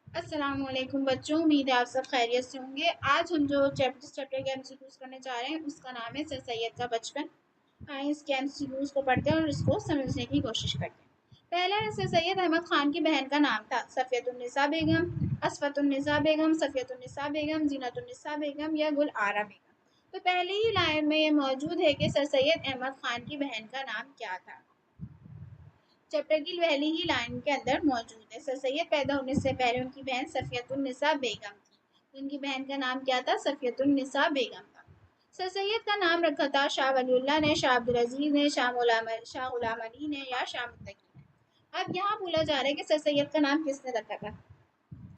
अस्सलाम वालेकुम बच्चों, उम्मीद है आप सब खैरियत से होंगे। आज हम जो चैप्टर के एमसीक्यूज करने जा रहे हैं उसका नाम है सर सैयद का बचपन। आइए इसके एमसीक्यूज को पढ़ते हैं और इसको समझने की कोशिश करते हैं। पहला है सर सैयद अहमद खान की बहन का नाम था सफ़ियतुन्निसा बेगम, असफ़तुन्निसा बेगम, सफ़ियतुन्निसा बेगम, ज़ीनतुन्निसा बेगम या गुल आरा बेगम। तो पहली ही लाइन में ये मौजूद है कि सर सैयद अहमद खान की बहन का नाम क्या था। चैप्टर की पहली ही लाइन के अंदर मौजूद है। सर सैयद पैदा होने से पहले उनकी बहन सफियतुन्निसा बेगम थी। उनकी बहन का नाम क्या था? सफियतुन्निसा बेगम था। सर सैयद का नाम रखा था शाह वलीउल्लाह ने, शाह अब्दुल अजीज ने, शाह गुलाम अली ने या शाह मुत्तकी ने। अब यहाँ बोला जा रहा है कि सर सैयद का नाम किसने रखा था।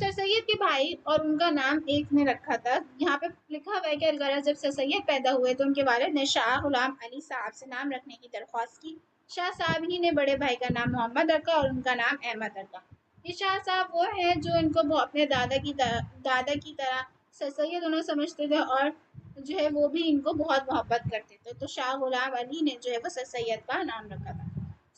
सर सैयद के भाई और उनका नाम एक ने रखा था। यहाँ पे लिखा हुआ है कि अलगरा जब सर सैयद पैदा हुए तो उनके वालिद ने शाह गुलाम अली साहब से नाम रखने की दरख्वास्त की। शाह साहब ही ने बड़े भाई का नाम मोहम्मद रखा और उनका नाम अहमद रखा। ये शाह साहब वो हैं जो इनको अपने दादा की तरह सर सैयद उन्हें समझते थे और जो है वो भी इनको बहुत मोहब्बत करते थे। तो शाह गुलाम अली ने जो है वो सर सैयद का नाम रखा था।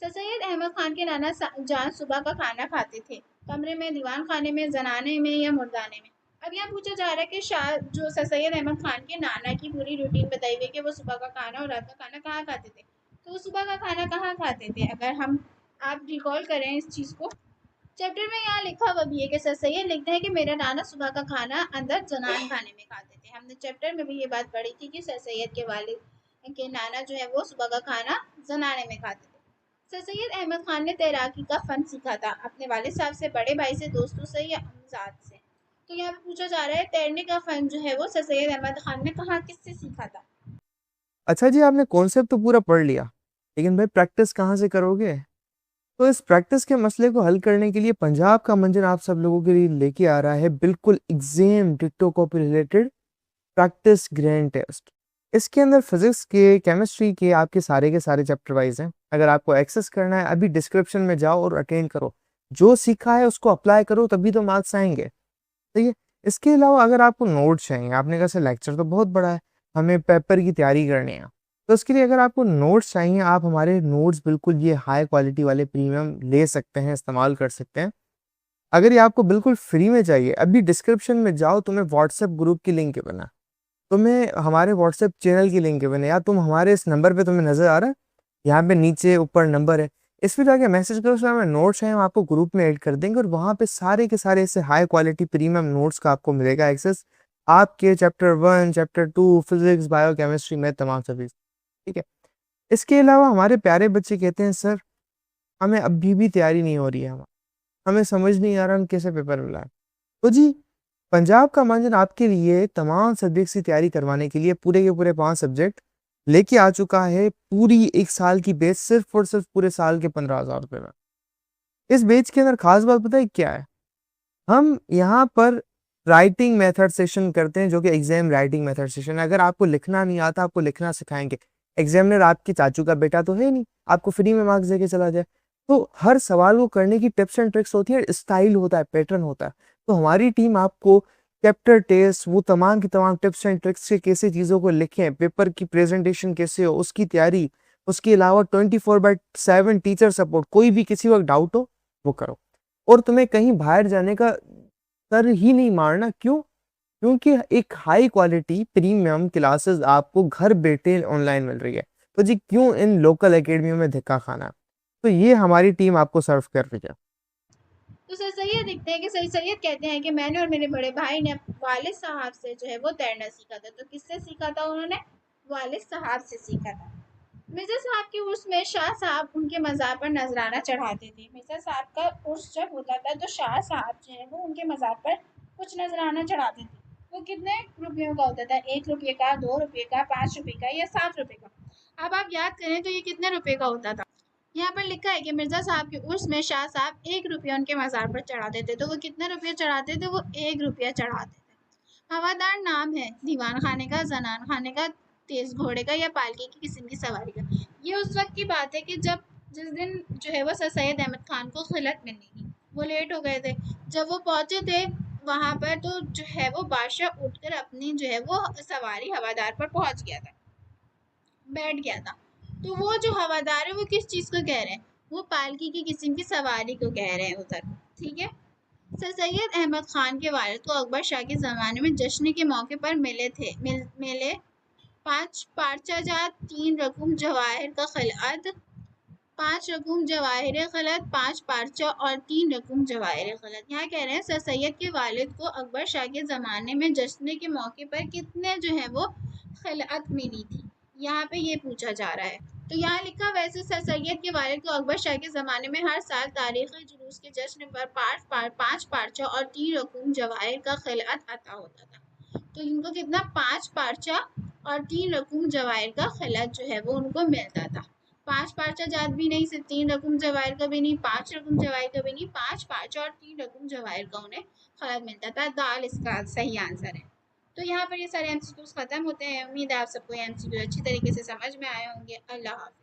सर सैयद अहमद खान के नाना जान सुबह का खाना खाते थे, कमरे में, दीवान खाने में, जनाने में या मुर्दाने में। अब यहाँ पूछा जा रहा है कि शाह जो सर सैयद अहमद खान के नाना की पूरी रूटीन बताई हुई है कि वो सुबह का खाना और रात का खाना कहाँ खाते थे। तो वो सुबह का खाना कहाँ खाते थे, अगर हम आप रिकॉल करें इस चीज़ को। चैप्टर में यहाँ लिखा हुआ भी है कि सर सैयद लिखते हैं कि मेरा नाना सुबह का खाना अंदर जनान खाने में खाते थे। हमने चैप्टर में भी ये बात पढ़ी थी कि सर सैयद के वालिद के नाना जो है वो सुबह का खाना जनाने में खाते थे। सर सैयद अहमद खान ने तैराकी का फ़न सीखा था अपने वालिद साहब से, बड़े भाई से, दोस्तों से या अमजाद से। तो यहाँ पे पूछा जा रहा है तैरने का फ़न जो है वो सर सैयद अहमद खान ने कहाँ किससे सीखा था। अच्छा जी, आपने कॉन्सेप्ट तो पूरा पढ़ लिया, लेकिन भाई प्रैक्टिस कहाँ से करोगे? तो इस प्रैक्टिस के मसले को हल करने के लिए पंजाब का मंजर आप सब लोगों के लिए लेके आ रहा है बिल्कुल एग्जाम डिक्टो copy related practice grand test. इसके अंदर फिजिक्स के, केमिस्ट्री के सारे चैप्टर वाइज हैं। अगर आपको एक्सेस करना है, अभी डिस्क्रिप्शन में जाओ और अटेंड करो। जो सीखा है उसको अप्लाई करो, तभी तो मार्क्स आएंगे। ठीक है। इसके अलावा अगर आपको नोट्स चाहिए, आपने कहा लेक्चर तो बहुत बड़ा है, हमें पेपर की तैयारी करनी है, तो इसके लिए अगर आपको नोट्स चाहिए, आप हमारे नोट्स बिल्कुल ये हाई क्वालिटी वाले प्रीमियम ले सकते हैं, इस्तेमाल कर सकते हैं। अगर ये आपको बिल्कुल फ्री में चाहिए, अभी डिस्क्रिप्शन में जाओ, तुम्हें व्हाट्सएप ग्रुप की लिंक बना, तुम्हें हमारे व्हाट्सएप चैनल की लिंक बने, या तुम हमारे इस नंबर पे तुम्हें नजर आ रहा है, यहाँ पे नीचे ऊपर नंबर है, इस पे जाके मैसेज करो, उसमें हमें नोट्स हैं, हम आपको ग्रुप में ऐड कर देंगे और वहाँ पे सारे के सारे ऐसे हाई क्वालिटी प्रीमियम नोट्स का आपको मिलेगा एक्सेस, आपके chapter 1, chapter 2, physics, bio chemistry में तमाम सभी। ठीक है। इसके अलावा हमारे प्यारे बच्चे कहते हैं सर, हमें अभी भी तैयारी नहीं हो रही है, हमें समझ नहीं आ रहा हम कैसे पेपर मिला। तो जी, पंजाब का मंजन आपके लिए तमाम सब्जेक्ट्स की तैयारी करवाने के लिए पूरे के पूरे 5 सब्जेक्ट लेके आ चुका है, पूरी एक साल की बेच, सिर्फ और सिर्फ पूरे साल के 15,000 रुपए में। इस बेच के अंदर खास बात पता है क्या है? हम यहाँ पर राइटिंग मेथड सेशन करते हैं, जो कि एग्जाम राइटिंग मेथड सेशन है। अगर आपको लिखना नहीं आता, आपको लिखना सिखाएंगे। एग्जामिनर आपके चाचू का बेटा तो है नहीं, आपको फ्री में मार्क्स देके चला जाए। तो हर सवाल को करने की टिप्स एंड ट्रिक्स होती है, स्टाइल होता है, पैटर्न होता है। तो हमारी टीम आपको चैप्टर टेस्ट, वो तमाम की तमाम टिप्स एंड ट्रिक्स से कैसे चीज़ों को लिखें, पेपर की प्रेजेंटेशन कैसे हो, उसकी तैयारी, उसके अलावा 24/7 टीचर सपोर्ट, कोई भी किसी वक्त डाउट हो वो करो। और तुम्हें कहीं बाहर जाने का सर ही नहीं मारना। क्यों? क्योंकि एक हाई क्वालिटी प्रीमियम क्लासेस आपको घर बैठे ऑनलाइन मिल रही है। तो जी, क्यों इन लोकल एकेडमियों में धक्का खाना? तो ये हमारी टीम आपको सर्व कर रही है। तो सर सैयद लिखते हैं कि सर सैयद कहते हैं कि मैंने और मेरे बड़े भाई ने वालिद साहब से जो है वो तैरना सीखा था। तो किससे सीखा था उन्होंने? वालिद साहब से सीखा था। मिर्जा साहब के उर्स में शाह साहब उनके मज़ार पर नजराना चढ़ाते थे। मिर्जा साहब का उर्स जब होता था तो शाह साहब जो है वो उनके मज़ार पर कुछ नजराना चढ़ाते थे। वो कितने रुपयों का होता था? 1 रुपये का, 2 रुपये का, 5 रुपये का या 7 रुपये का। अब आप याद करें तो ये कितने रुपए का होता था। यहाँ पर लिखा है कि मिर्जा साहब के उर्स में शाह साहब 1 रुपया उनके मज़ार पर चढ़ाते थे। तो वो कितने रुपये चढ़ाते थे? वो 1 रुपया चढ़ाते थे। हवादार नाम है दीवान खाने का, जनान खाने का, तेज घोड़े का या पालकी की किस्म की सवारी का। ये उस वक्त की बात है कि जब जिस दिन जो है वो सर सैयद अहमद खान को खिलत मिलनी थी, वो लेट हो गए थे। जब वो पहुंचे थे वहां पर तो जो है वो बादशाह उठकर अपनी जो है वो सवारी हवादार पर पहुंच गया था, बैठ गया था। तो वो जो हवादार है वो किस चीज़ को कह रहे हैं? वो पालकी की किस्म की सवारी को कह रहे हैं उधर। ठीक है। सर सैयद अहमद खान के वालिद को अकबर शाह के ज़माने में जश्न के मौके पर मिले 5 पारचा जात, 3 रकूम जवाहिर का खिलात, 5 रकूम जवाहिर खलत, 5 पारचा और 3 रकूम जवाहिर खलत। यहाँ कह रहे हैं सर सैयद के वालिद को अकबर शाह के ज़माने में जश्न के मौके पर कितने जो है वो खिलात मिली थी, यहाँ पे ये पूछा जा रहा है। तो यहाँ लिखा वैसे सर सैयद के वालिद को अकबर शाह के ज़माने में हर साल तारीख़ी जुलूस के जश्न पर 5 पारचा और 3 रकूम जवाहिर का खिलात अता होता था। तो इनको कितना 5 पारचा और 3 रकूम जवाहिर का खिलात जो है वो उनको मिलता था। 5 पारचा जात भी नहीं, सिर्फ 3 रकूम जवाहिर का भी नहीं, 5 रकूम जवाहिर का भी नहीं, 5 पारचा और 3 रकूम जवाहिर का उन्हें खिलात मिलता था। दाल इसका सही आंसर है। तो यहाँ पर ये सारे एमसीक्यूज खत्म होते हैं। उम्मीद है आप सबको ये एमसीक्यू अच्छी तरीके से समझ में आए होंगे। अल्लाह हाफ़िज़।